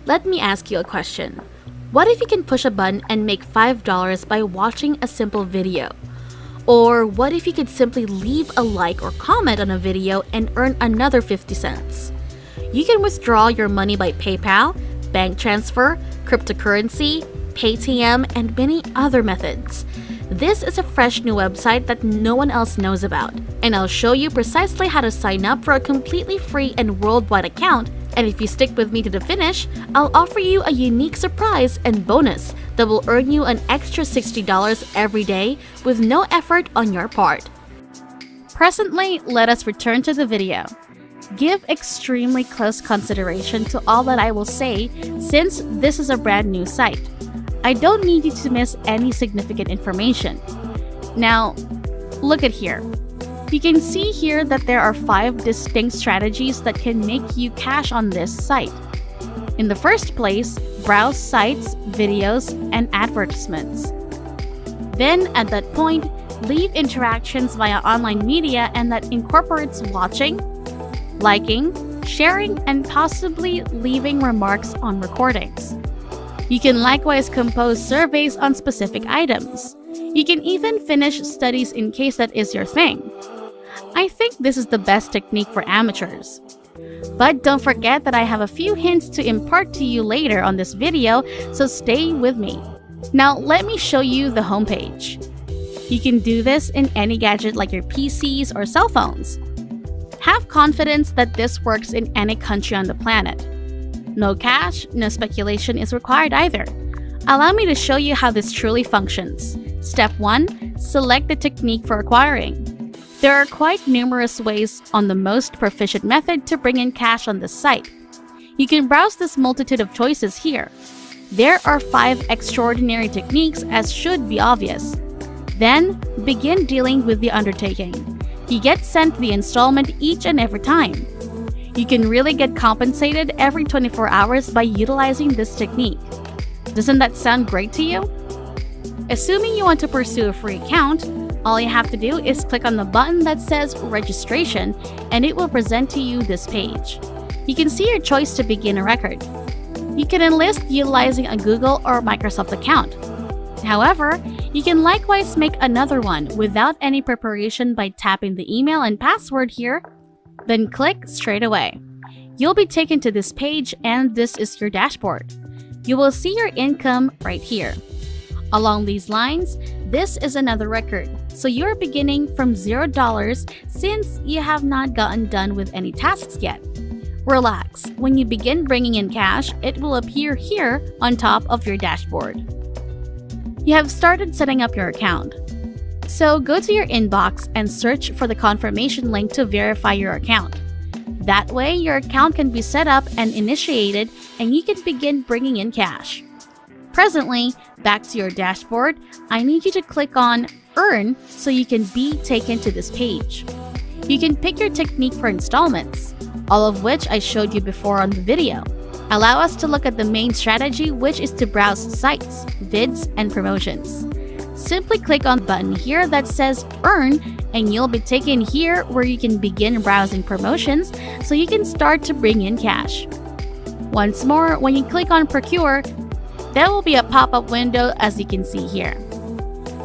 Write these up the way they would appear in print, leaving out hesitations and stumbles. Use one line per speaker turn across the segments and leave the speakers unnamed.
Let me ask you a question. What if you can push a button and make $5 by watching a simple video? Or what if you could simply leave a like or comment on a video and earn another 50 cents? You can withdraw your money by PayPal, bank transfer, cryptocurrency, Paytm, and many other methods. This is a fresh new website that no one else knows about, and I'll show you precisely how to sign up for a completely free and worldwide account. And if you stick with me to the finish, I'll offer you a unique surprise and bonus that will earn you an extra $60 every day with no effort on your part. Presently, let us return to the video. Give extremely close consideration to all that I will say since this is a brand new site. I don't need you to miss any significant information. Now, look at here. You can see here that there are 5 distinct strategies that can make you cash on this site. In the first place, browse sites, videos, and advertisements. Then, at that point, leave interactions via online media, and that incorporates watching, liking, sharing, and possibly leaving remarks on recordings. You can likewise compose surveys on specific items. You can even finish studies in case that is your thing. I think this is the best technique for amateurs. But don't forget that I have a few hints to impart to you later on this video, so stay with me. Now let me show you the homepage. You can do this in any gadget like your PCs or cell phones. Have confidence that this works in any country on the planet. No cash, no speculation is required either. Allow me to show you how this truly functions. Step 1. Select the technique for acquiring. There are quite numerous ways on the most proficient method to bring in cash on this site. You can browse this multitude of choices here. There are 5 extraordinary techniques, as should be obvious. Then, begin dealing with the undertaking. You get sent the installment each and every time. You can really get compensated every 24 hours by utilizing this technique. Doesn't that sound great to you? Assuming you want to pursue a free account, all you have to do is click on the button that says Registration, and it will present to you this page. You can see your choice to begin a record. You can enlist utilizing a Google or Microsoft account. However, you can likewise make another one without any preparation by tapping the email and password here, then click straight away. You'll be taken to this page, and this is your dashboard. You will see your income right here. Along these lines, this is another record, so you're beginning from $0 since you have not gotten done with any tasks yet. Relax, when you begin bringing in cash, it will appear here on top of your dashboard. You have started setting up your account. So go to your inbox and search for the confirmation link to verify your account. That way, your account can be set up and initiated, and you can begin bringing in cash. Presently, back to your dashboard, I need you to click on Earn so you can be taken to this page. You can pick your technique for installments, all of which I showed you before on the video. Allow us to look at the main strategy, which is to browse sites, vids, and promotions. Simply click on the button here that says Earn, and you'll be taken here where you can begin browsing promotions so you can start to bring in cash. Once more, when you click on Procure, there will be a pop-up window as you can see here.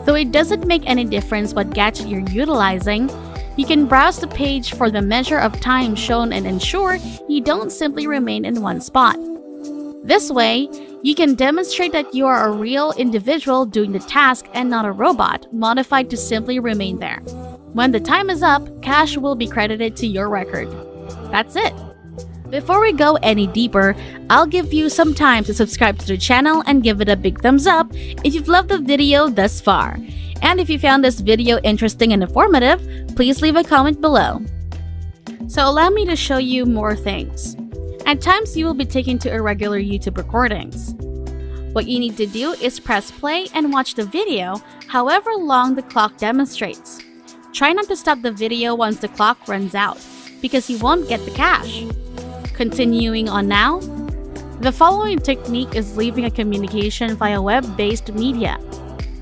Though it doesn't make any difference what gadget you're utilizing, you can browse the page for the measure of time shown and ensure you don't simply remain in one spot. This way, you can demonstrate that you are a real individual doing the task and not a robot modified to simply remain there. When the time is up, cash will be credited to your record. That's it. Before we go any deeper, I'll give you some time to subscribe to the channel and give it a big thumbs up if you've loved the video thus far. And if you found this video interesting and informative, please leave a comment below. So allow me to show you more things. At times, you will be taken to irregular YouTube recordings. What you need to do is press play and watch the video however long the clock demonstrates. Try not to stop the video once the clock runs out, because you won't get the cash. Continuing on now, the following technique is leaving a communication via web-based media.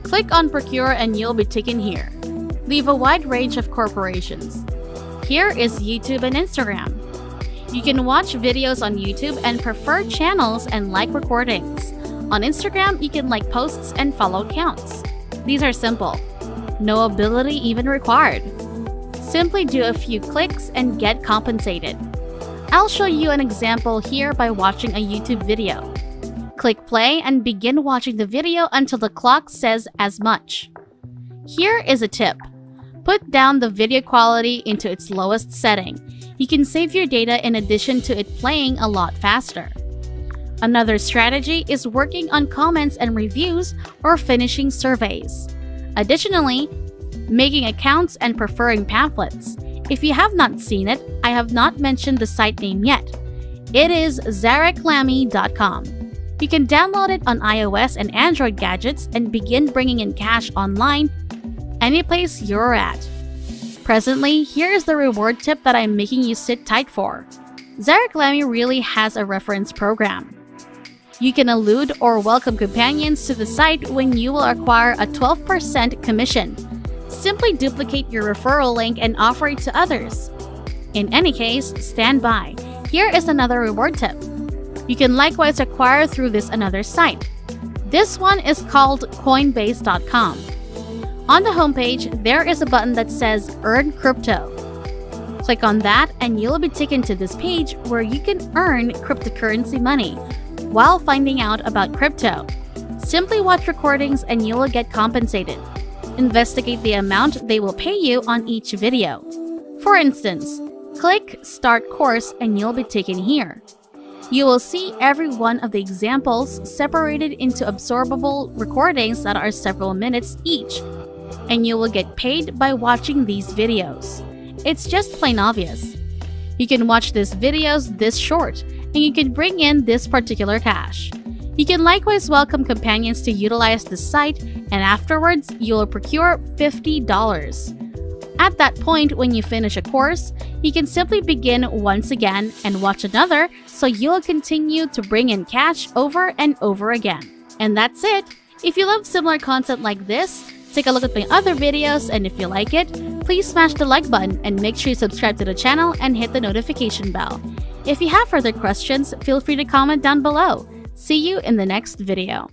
Click on Procure and you'll be taken here. Leave a wide range of corporations. Here is YouTube and Instagram. You can watch videos on YouTube and prefer channels and like recordings. On Instagram, you can like posts and follow accounts. These are simple. No ability even required. Simply do a few clicks and get compensated. I'll show you an example here by watching a YouTube video. Click play and begin watching the video until the clock says as much. Here is a tip. Put down the video quality into its lowest setting. You can save your data in addition to it playing a lot faster. Another strategy is working on comments and reviews or finishing surveys. Additionally, making accounts and preferring pamphlets. If you have not seen it, I have not mentioned the site name yet. It is zareclammy.com. You can download it on iOS and Android gadgets and begin bringing in cash online any place you're at. Presently, here is the reward tip that I'm making you sit tight for. Zareclammy really has a reference program. You can elude or welcome companions to the site when you will acquire a 12% commission. Simply duplicate your referral link and offer it to others. In any case, stand by. Here is another reward tip. You can likewise acquire through this another site. This one is called Coinbase.com. On the homepage, there is a button that says Earn Crypto. Click on that and you'll be taken to this page where you can earn cryptocurrency money while finding out about crypto. Simply watch recordings and you will get compensated. Investigate the amount they will pay you on each video. For instance, click Start Course and you'll be taken here. You will see every one of the examples separated into absorbable recordings that are several minutes each, and you will get paid by watching these videos. It's just plain obvious. You can watch these videos this short, and you can bring in this particular cash. You can likewise welcome companions to utilize the site, and afterwards, you will procure $50. At that point, when you finish a course, you can simply begin once again and watch another, so you'll continue to bring in cash over and over again. And that's it! If you love similar content like this, take a look at my other videos, and if you like it, please smash the like button and make sure you subscribe to the channel and hit the notification bell. If you have further questions, feel free to comment down below. See you in the next video.